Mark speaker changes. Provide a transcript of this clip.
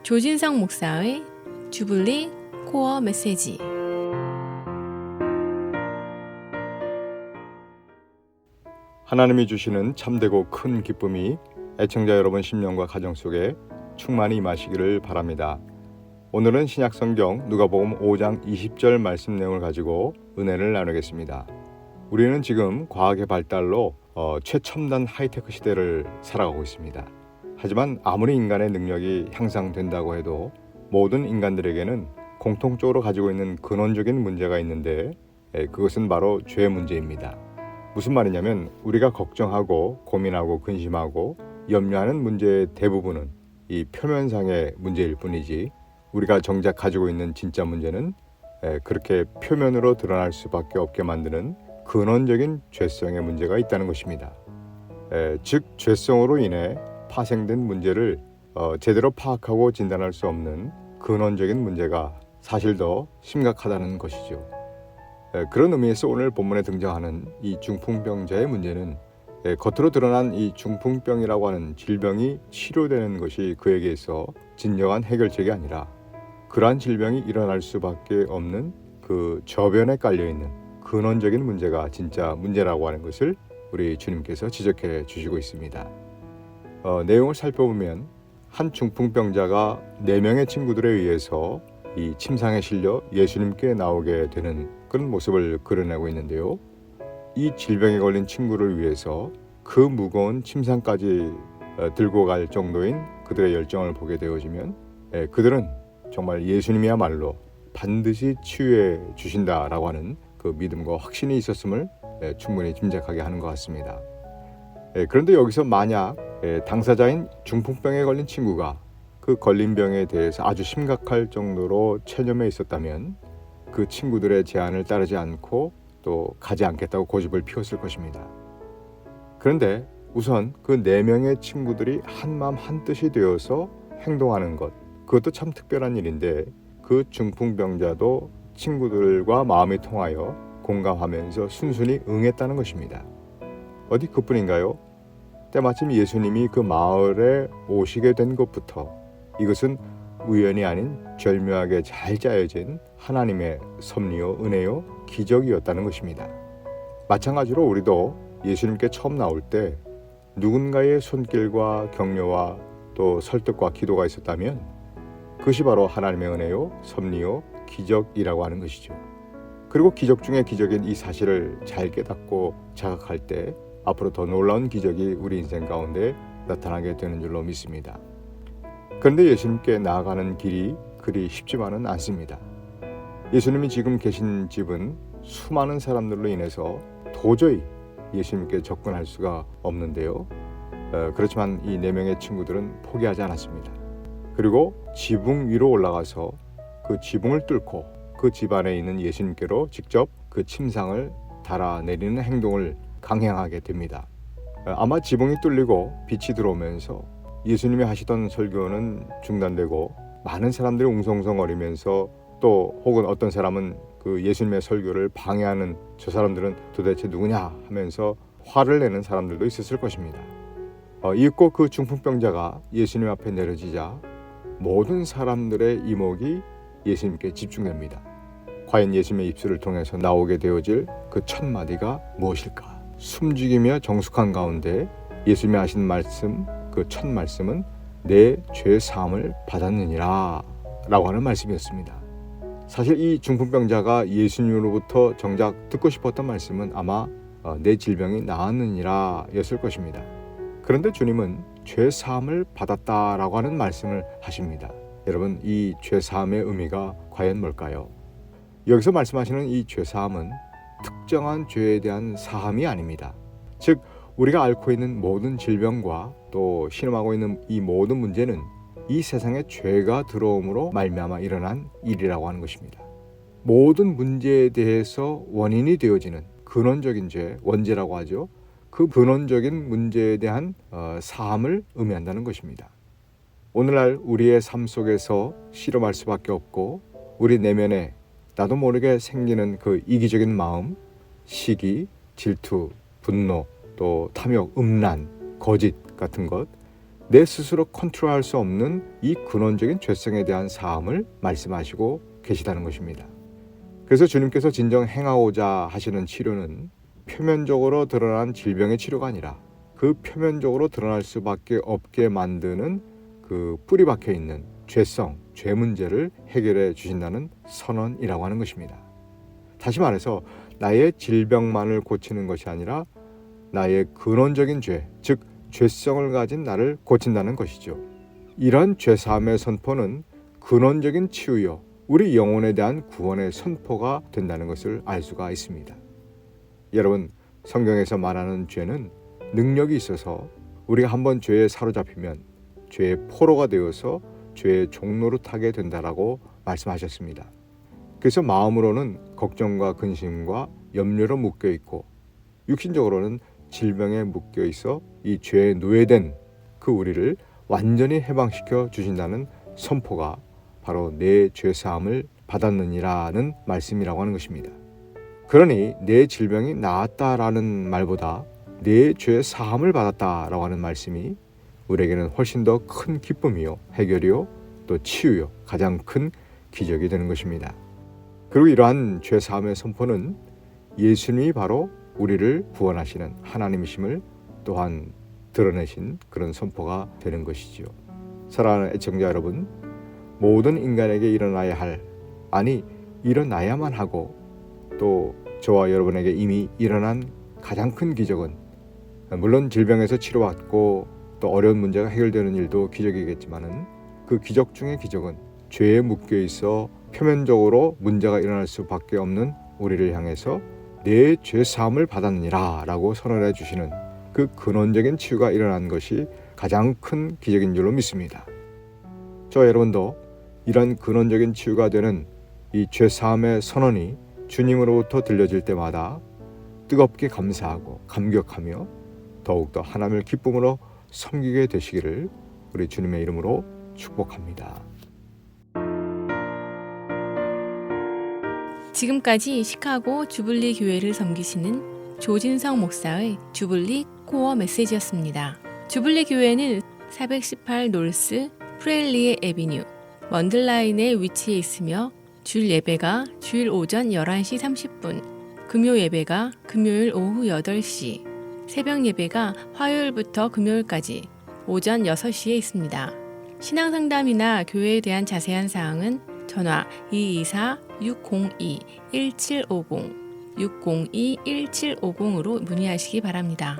Speaker 1: 조진성 목사의 주블리 코어 메시지.
Speaker 2: 하나님이 주시는 참되고 큰 기쁨이 애청자 여러분 심령과 가정 속에 충만히 임하시기를 바랍니다. 오늘은 신약성경 누가복음 5장 20절 말씀 내용을 가지고 은혜를 나누겠습니다. 우리는 지금 과학의 발달로 최첨단 하이테크 시대를 살아가고 있습니다. 하지만 아무리 인간의 능력이 향상된다고 해도 모든 인간들에게는 공통적으로 가지고 있는 근원적인 문제가 있는데 그것은 바로 죄 문제입니다. 무슨 말이냐면 우리가 걱정하고 고민하고 근심하고 염려하는 문제의 대부분은 이 표면상의 문제일 뿐이지 우리가 정작 가지고 있는 진짜 문제는 그렇게 표면으로 드러날 수밖에 없게 만드는 근원적인 죄성의 문제가 있다는 것입니다. 즉 죄성으로 인해 파생된 문제를 제대로 파악하고 진단할 수 없는 근원적인 문제가 사실 더 심각하다는 것이죠. 그런 의미에서 오늘 본문에 등장하는 이 중풍병자의 문제는 겉으로 드러난 이 중풍병이라고 하는 질병이 치료되는 것이 그에게서 진정한 해결책이 아니라 그러한 질병이 일어날 수밖에 없는 그 저변에 깔려있는 근원적인 문제가 진짜 문제라고 하는 것을 우리 주님께서 지적해 주시고 있습니다. 내용을 살펴보면 한 중풍병자가 4명의 친구들에 의해서 이 침상에 실려 예수님께 나오게 되는 그런 모습을 그려내고 있는데요. 이 질병에 걸린 친구를 위해서 그 무거운 침상까지 들고 갈 정도인 그들의 열정을 보게 되어지면 그들은 정말 예수님이야말로 반드시 치유해 주신다라고 하는 그 믿음과 확신이 있었음을 충분히 짐작하게 하는 것 같습니다. 그런데 여기서 만약 당사자인 중풍병에 걸린 친구가 그 걸린 병에 대해서 아주 심각할 정도로 체념해 있었다면 그 친구들의 제안을 따르지 않고 또 가지 않겠다고 고집을 피웠을 것입니다. 그런데 우선 그 4명의 친구들이 한마음 한뜻이 되어서 행동하는 것, 그것도 참 특별한 일인데 그 중풍병자도 친구들과 마음이 통하여 공감하면서 순순히 응했다는 것입니다. 어디 그뿐인가요? 때마침 예수님이 그 마을에 오시게 된 것부터 이것은 우연이 아닌 절묘하게 잘 짜여진 하나님의 섭리요 은혜요 기적이었다는 것입니다. 마찬가지로 우리도 예수님께 처음 나올 때 누군가의 손길과 격려와 또 설득과 기도가 있었다면 그것이 바로 하나님의 은혜요 섭리요 기적이라고 하는 것이죠. 그리고 기적 중에 기적인 이 사실을 잘 깨닫고 자각할 때 앞으로 더 놀라운 기적이 우리 인생 가운데 나타나게 되는 줄로 믿습니다. 그런데 예수님께 나아가는 길이 그리 쉽지만은 않습니다. 예수님이 지금 계신 집은 수많은 사람들로 인해서 도저히 예수님께 접근할 수가 없는데요. 그렇지만 이 4명의 친구들은 포기하지 않았습니다. 그리고 지붕 위로 올라가서 그 지붕을 뚫고 그 집 안에 있는 예수님께로 직접 그 침상을 달아내리는 행동을 강행하게 됩니다. 아마 지붕이 뚫리고 빛이 들어오면서 예수님이 하시던 설교는 중단되고 많은 사람들이 웅성웅성거리면서 또 혹은 어떤 사람은 그 예수님의 설교를 방해하는 저 사람들은 도대체 누구냐 하면서 화를 내는 사람들도 있었을 것입니다. 이윽고 그 중풍병자가 예수님 앞에 내려지자 모든 사람들의 이목이 예수님께 집중됩니다. 과연 예수님의 입술을 통해서 나오게 되어질 그 첫 마디가 무엇일까? 숨죽이며 정숙한 가운데 예수님이 하신 말씀, 그 첫 말씀은 내 죄 사함을 받았느니라 라고 하는 말씀이었습니다. 사실 이 중풍병자가 예수님으로부터 정작 듣고 싶었던 말씀은 아마 내 질병이 나았느니라 였을 것입니다. 그런데 주님은 죄 사함을 받았다라고 하는 말씀을 하십니다. 여러분, 이 죄 사함의 의미가 과연 뭘까요? 여기서 말씀하시는 이 죄 사함은 특정한 죄에 대한 사함이 아닙니다. 즉 우리가 앓고 있는 모든 질병과 또 신음하고 있는 이 모든 문제는 이 세상에 죄가 들어옴으로 말미암아 일어난 일이라고 하는 것입니다. 모든 문제에 대해서 원인이 되어지는 근원적인 죄, 원죄라고 하죠. 그 근원적인 문제에 대한 사함을 의미한다는 것입니다. 오늘날 우리의 삶 속에서 실험할 수밖에 없고 우리 내면에 나도 모르게 생기는 그 이기적인 마음, 시기, 질투, 분노, 또 탐욕, 음란, 거짓 같은 것, 내 스스로 컨트롤할 수 없는 이 근원적인 죄성에 대한 사함을 말씀하시고 계시다는 것입니다. 그래서 주님께서 진정 행하고자 하시는 치료는 표면적으로 드러난 질병의 치료가 아니라 그 표면적으로 드러날 수밖에 없게 만드는 그 뿌리 박혀 있는 죄성, 죄 문제를 해결해 주신다는 선언이라고 하는 것입니다. 다시 말해서 나의 질병만을 고치는 것이 아니라 나의 근원적인 죄, 즉 죄성을 가진 나를 고친다는 것이죠. 이런 죄사함의 선포는 근원적인 치유요, 우리 영혼에 대한 구원의 선포가 된다는 것을 알 수가 있습니다. 여러분, 성경에서 말하는 죄는 능력이 있어서 우리가 한번 죄에 사로잡히면 죄의 포로가 되어서 죄의 종로로 타게 된다라고 말씀하셨습니다. 그래서 마음으로는 걱정과 근심과 염려로 묶여 있고 육신적으로는 질병에 묶여 있어 이 죄에 노예된 그 우리를 완전히 해방시켜 주신다는 선포가 바로 내 죄사함을 받았느니라는 말씀이라고 하는 것입니다. 그러니 내 질병이 나았다라는 말보다 내 죄 사함을 받았다라고 하는 말씀이 우리에게는 훨씬 더 큰 기쁨이요, 해결이요, 또 치유요, 가장 큰 기적이 되는 것입니다. 그리고 이러한 죄 사함의 선포는 예수님이 바로 우리를 구원하시는 하나님이심을 또한 드러내신 그런 선포가 되는 것이지요. 사랑하는 애청자 여러분, 모든 인간에게 일어나야 할, 아니 일어나야만 하고 또 저와 여러분에게 이미 일어난 가장 큰 기적은, 물론 질병에서 치료받고 또 어려운 문제가 해결되는 일도 기적이겠지만은 그 기적 중의 기적은 죄에 묶여 있어 표면적으로 문제가 일어날 수밖에 없는 우리를 향해서 내 죄 사함을 받았느니라 라고 선언해 주시는 그 근원적인 치유가 일어난 것이 가장 큰 기적인 줄로 믿습니다. 저 여러분도 이런 근원적인 치유가 되는 이 죄 사함의 선언이 주님으로부터 들려질 때마다 뜨겁게 감사하고 감격하며 더욱더 하나님을 기쁨으로 섬기게 되시기를 우리 주님의 이름으로 축복합니다.
Speaker 1: 지금까지 시카고 주블리 교회를 섬기시는 조진성 목사의 주블리 코어 메시지였습니다. 주블리 교회는 418 노스 프레일리에 에비뉴 먼들라인에 위치해 있으며 주일 예배가 주일 오전 11시 30분, 금요 예배가 금요일 오후 8시, 새벽 예배가 화요일부터 금요일까지 오전 6시에 있습니다. 신앙상담이나 교회에 대한 자세한 사항은 전화 224-602-1750, 602-1750으로 문의하시기 바랍니다.